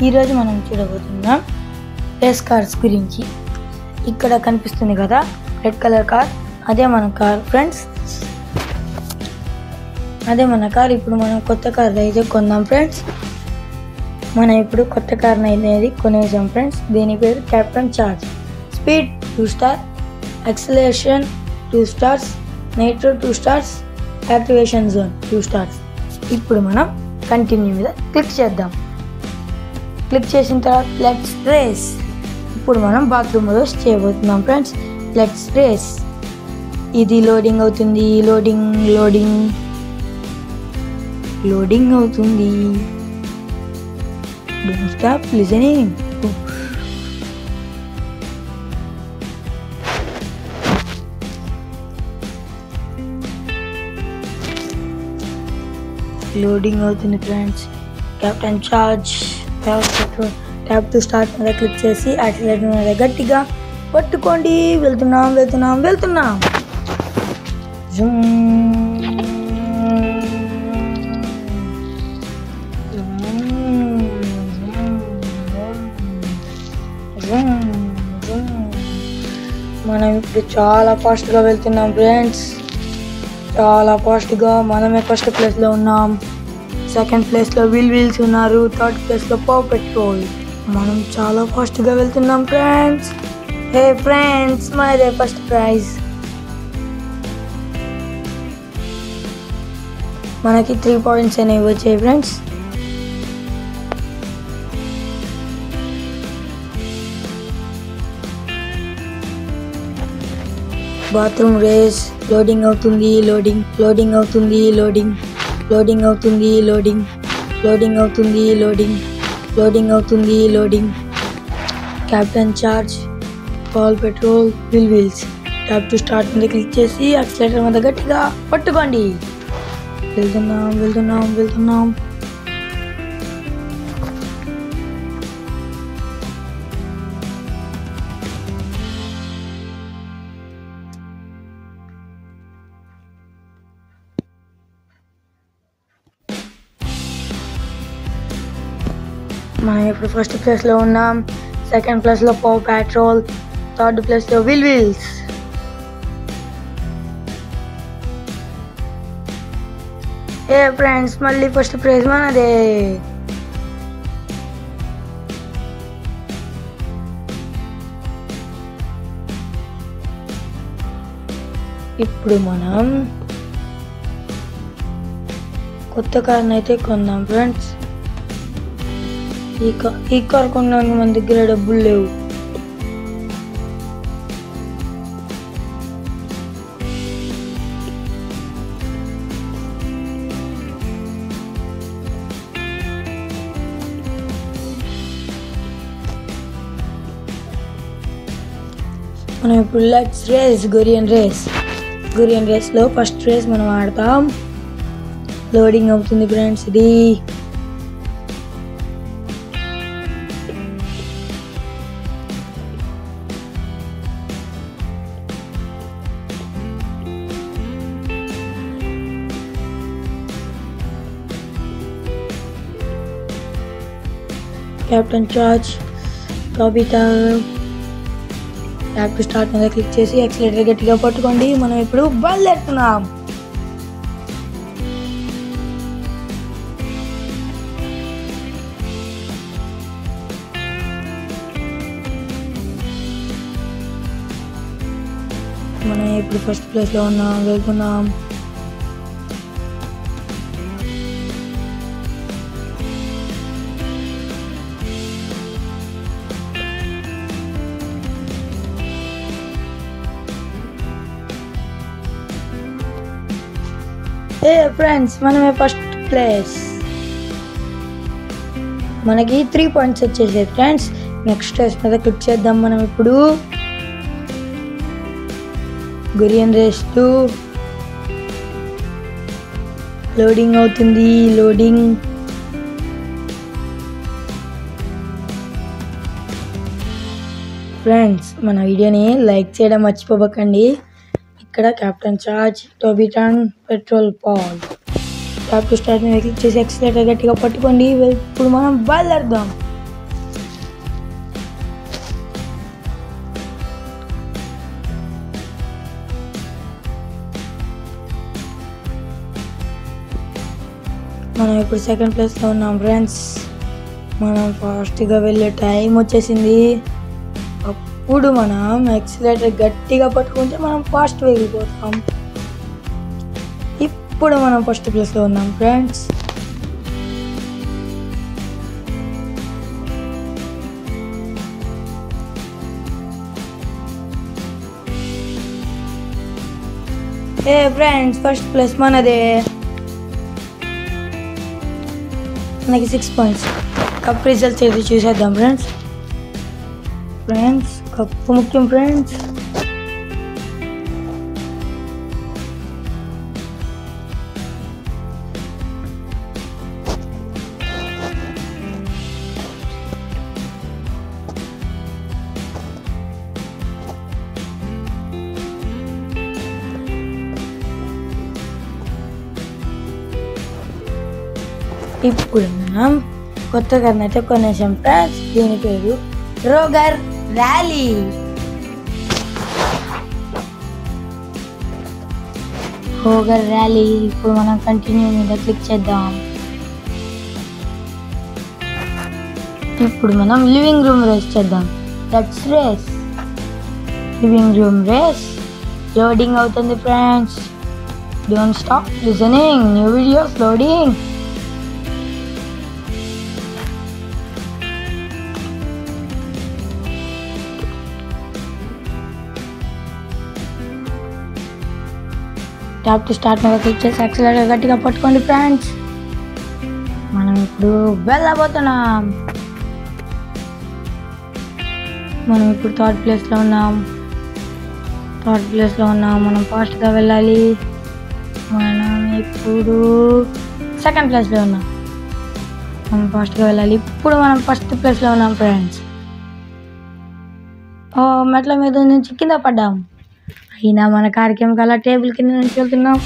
ఈరోజు మనం చూడబోతున్నాం రేస్ కార్స్ గురించి. ఇక్కడ కనిపిస్తుంది కదా రెడ్ కలర్ కార్, అదే మన కార్ ఫ్రెండ్స్, అదే మన కార్. ఇప్పుడు మనం కొత్త కార్ అయితే కొందాం ఫ్రెండ్స్. మనం ఇప్పుడు కొత్త కార్ అనేది కొనేసాం ఫ్రెండ్స్. దీని పేరు captain charge. Speed 2 star, acceleration 2 stars, nitro 2 stars, activation zone 2 stars. ఇప్పుడు మనం కంటిన్యూ మీద క్లిక్ చేద్దాం. క్లిక్ చేసిన తర్వాత లెట్స్ రేస్. ఇప్పుడు మనం బాత్రూమ్ రేస్ చేయబోతున్నాం ఫ్రెండ్స్. Let's race. ఇది లోడింగ్ అవుతుంది, లోడింగ్ లోడింగ్ లోడింగ్ అవుతుంది. Don't stop listening. లోడింగ్ అవుతుంది friends. Captain charge tap to start మీద క్లిక్ చేసి యాక్సిలరేటర్ మీద గట్టిగా పట్టుకోండి. వెళ్తున్నాం వెళ్తున్నాం వెళ్తున్నాం. మనం ఇప్పుడు చాలా ఫాస్ట్గా వెళ్తున్నాం ఫ్రెండ్స్, చాలా ఫాస్ట్గా. మనమే ఫస్ట్ ప్లేస్లో ఉన్నాం, సెకండ్ ప్లేస్లో వీల్స్ ఉన్నారు, థర్డ్ ప్లేస్లో పవర్ పెట్రోల్. మనం చాలా ఫాస్ట్గా వెళ్తున్నాం ఫ్రెండ్స్. హే ఫ్రెండ్స్, మనదే ఫస్ట్ ప్రైజ్. మనకి 3 పాయింట్స్ అనేవి వచ్చాయి ఫ్రెండ్స్. Bathroom race. లోడింగ్ అవుతుంది, లోడింగ్ లోడింగ్ అవుతుంది, లోడింగ్ లోడింగ్ అవుతుంది, లోడింగ్ లోడింగ్ అవుతుంది, లోడింగ్ లోడింగ్ అవుతుంది, loading. Captain charge, power petrol, wheels. Tap to start మీద క్లిక్ చేసి యాక్సిలరేటర్ మీద గట్టిగా పట్టుకోండి. వెళ్తున్నాం వెళ్తున్నాం వెళ్తున్నాం. మనం ఇప్పుడు ఫస్ట్ ప్లేస్లో ఉన్నాం, సెకండ్ ప్లేస్లో పవర్ పెట్రోల్, థర్డ్ ప్లేస్లో వీల్స్. ఏ ఫ్రెండ్స్, మళ్ళీ ఫస్ట్ ప్రైజ్ మనదే. ఇప్పుడు మనం కొత్త కార్ని అయితే కొందాం ఫ్రెండ్స్. ఈ కార్ కొనడానికి మన దగ్గర డబ్బులు లేవు. మనం ఇప్పుడు let's race Korean race. Korean రేస్లో ఫస్ట్ రేస్ మనం ఆడతాం. లోడింగ్ అవుతుంది ఫ్రెండ్స్. ఇది captain charge, Kavitha. Tap to start మీద క్లిక్ చేసి యాక్సిలరేటర్ గట్టిగా పట్టుకోండి. మనం ఇప్పుడు బయలుదేరుతున్నాం. మనం ఇప్పుడు ఫస్ట్ ప్లేస్లో ఉన్నాం, వెళ్తున్నాం. ఏ ఫ్రెండ్స్, మనమే ఫస్ట్ ప్లేస్. మనకి 3 పాయింట్స్ వచ్చేసాయి ఫ్రెండ్స్. నెక్స్ట్ రేస్ మీద క్లిక్ చేద్దాం. మనం ఇప్పుడు కొరియన్ రేస్ 2. లోడింగ్ అవుతుంది, లోడింగ్. ఫ్రెండ్స్, మన వీడియోని లైక్ చేయడం మర్చిపోకండి. ఇక్కడ క్యాప్టెన్ చార్జ్, టోబిటన్, petrol Paul. Tap to start మీద క్లిక్ చేసి యాక్సిలరేటర్ గట్టిగా పట్టుకోండి. ఇప్పుడు మనం బయలుదేరదాం. మనం ఇప్పుడు సెకండ్ ప్లేస్లో ఉన్నాం ఫ్రెండ్స్. మనం ఫాస్ట్గా వెళ్ళే టైం వచ్చేసింది. అప్పుడు మనం యాక్సిలరేటర్ గట్టిగా పట్టుకుంటే మనం ఫాస్ట్ వెళ్ళిపోతాం. ఇప్పుడు మనం ఫస్ట్ ప్లేస్లో ఉన్నాం ఫ్రెండ్స్. ఫ్రెండ్స్ ఫస్ట్ ప్లేస్ మనదే. మనకి 6 పాయింట్స్. కప్ రిజల్ట్స్ అయితే చూసేద్దాం ఫ్రెండ్స్. కప్పు ముఖ్యం ఫ్రెండ్స్. ఇప్పుడు మనం కొత్త కార్ని అయితే కొనేసాం ఫ్రెండ్స్. దీని పేరు రోగర్ ర్యాలీ. ఇప్పుడు మనం కంటిన్యూ మీద క్లిక్ చేద్దాం. ఇప్పుడు మనం లివింగ్ రూమ్ రేస్ చేద్దాం. Let's race. Living room race loading అవుతుంది friends. Don't stop listening. New videos loading. Tap to start మీద క్లిక్ చేసి యాక్సిలరేటర్ గట్టిగా పట్టుకోండి ఫ్రెండ్స్. మనం ఇప్పుడు వెళ్ళబోతున్నాం. మనం ఇప్పుడు థర్డ్ ప్లేస్లో ఉన్నాం. మనం ఫాస్ట్గా వెళ్ళాలి. మనం ఇప్పుడు సెకండ్ ప్లేస్లో ఉన్నాం. మనం ఫాస్ట్గా వెళ్ళాలి. ఇప్పుడు మనం ఫస్ట్ ప్లేస్లో ఉన్నాం ఫ్రెండ్స్. మెట్ల మీద నుంచి కింద పడ్డాం. అయినా మన కార్యక్రమం టేబుల్ కింద నుంచి వెళ్తున్నాం.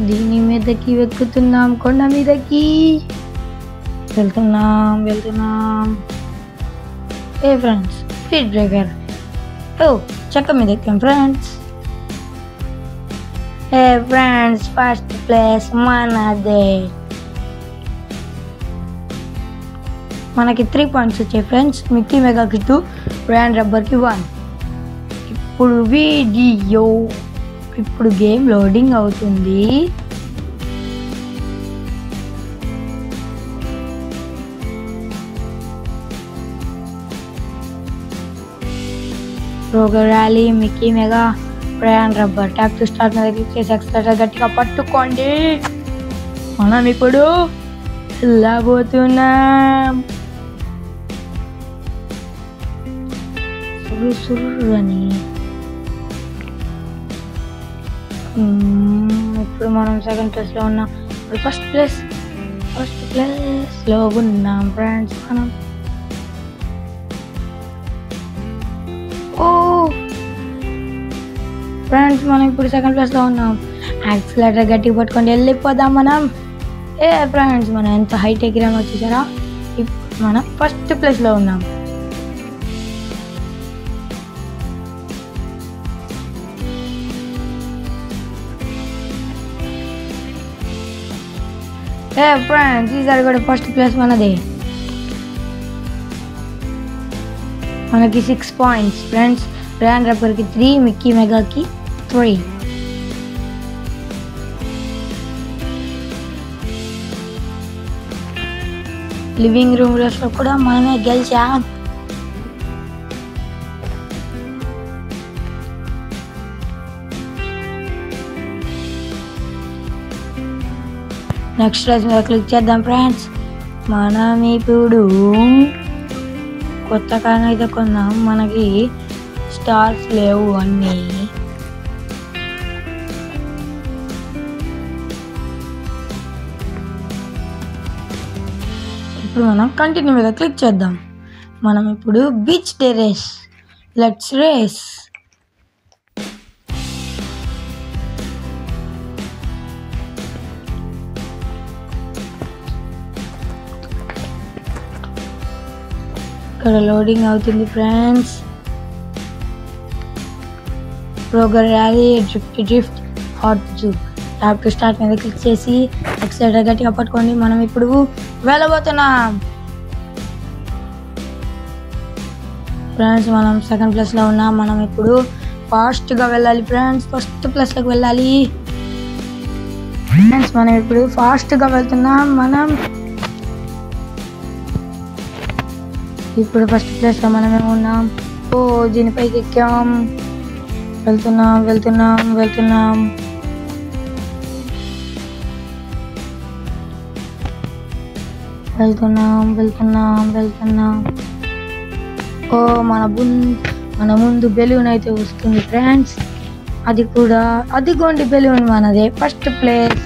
దీని మీదకి ఎక్కుతున్నాం. కొండ మీదకి వెళ్తున్నాం. Friends speed breaker. చెక్క మీద ఎక్కాం ఫ్రెండ్స్. ఫ్రెండ్స్ ఫస్ట్ ప్లేస్ మనదే. మనకి 3 పాయింట్స్ వచ్చాయి ఫ్రెండ్స్. మిక్కీ మెగాకి 2, బ్రయాన్ రబ్బర్కి 1. ఇప్పుడు గేమ్ లోడింగ్ అవుతుంది. Roger rally, Mickey Mega, Bryan Rubber. Tap to start మీద క్లిక్ చేసి యాక్సిలరేటర్ గట్టిగా పట్టుకోండి. మనం ఇప్పుడు వెళ్ళబోతున్నాం. అని ఇప్పుడు మనం సెకండ్ ప్లేస్లో ఉన్నాం. ఇప్పుడు ఫస్ట్ ప్లేస్లో ఉన్నాం ఫ్రెండ్స్. మనం ఫ్రెండ్స్ మనం ఇప్పుడు సెకండ్ ప్లేస్లో ఉన్నాం. యాక్సిలరేటర్ గట్టిగా పట్టుకొని వెళ్ళిపోదాం మనం. ఫ్రెండ్స్ మనం ఎంత హైట్ ఎగిరామో చూసారా. ఇప్పుడు మనం ఫస్ట్ ప్లేస్లో ఉన్నాం. ఫ్రెండ్స్ ఈసారి కూడా ఫస్ట్ ప్లేస్ మనది. మనకి 6 పాయింట్స్ ఫ్రెండ్స్. బ్రయాన్ రబ్బర్కి 3, మిక్కీ మెగాకి 3. లివింగ్ రూమ్ రేస్లో కూడా మనమే గెలిచాం. నెక్స్ట్ రేస్ మీద క్లిక్ చేద్దాం ఫ్రెండ్స్. మనం ఇప్పుడు కొత్త కార్ అయితే కొన్నాం. మనకి స్టార్స్ లేవు అన్నీ. ఇప్పుడు మనం కంటిన్యూ మీద క్లిక్ చేద్దాం. మనం ఇప్పుడు beach day race. Let's race. ఇక్కడ లోడింగ్ అవుతుంది friends. Roger rally, drift, hot జూప్. ట్యాప్ టు స్టార్ట్ మీద క్లిక్ చేసి ఎక్సలరేటర్ గట్టిగా పట్టుకోండి. మనం ఇప్పుడు వెళ్ళబోతున్నాం ఫ్రెండ్స్. మనం సెకండ్ ప్లేస్లో ఉన్నాం. మనం ఇప్పుడు ఫాస్ట్గా వెళ్ళాలి ఫ్రెండ్స్. ఫస్ట్ ప్లేస్లోకి వెళ్ళాలి ఫ్రెండ్స్. మనం ఇప్పుడు ఫాస్ట్గా వెళ్తున్నాం. మనం ఇప్పుడు ఫస్ట్ ప్లేస్లో మనమే ఉన్నాం. ఓ దీనిపైకి ఎక్కాం. వెళ్తున్నాం వెళ్తున్నాం వెళ్తున్నాం వెళ్తున్నాం వెళ్తున్నాం వెళ్తున్నాం ఓ మన ముందు బెలూన్ అయితే వస్తుంది ఫ్రెండ్స్. అది కూడా అదిగోండి బెలూన్ మనదే ఫస్ట్ ప్లేస్.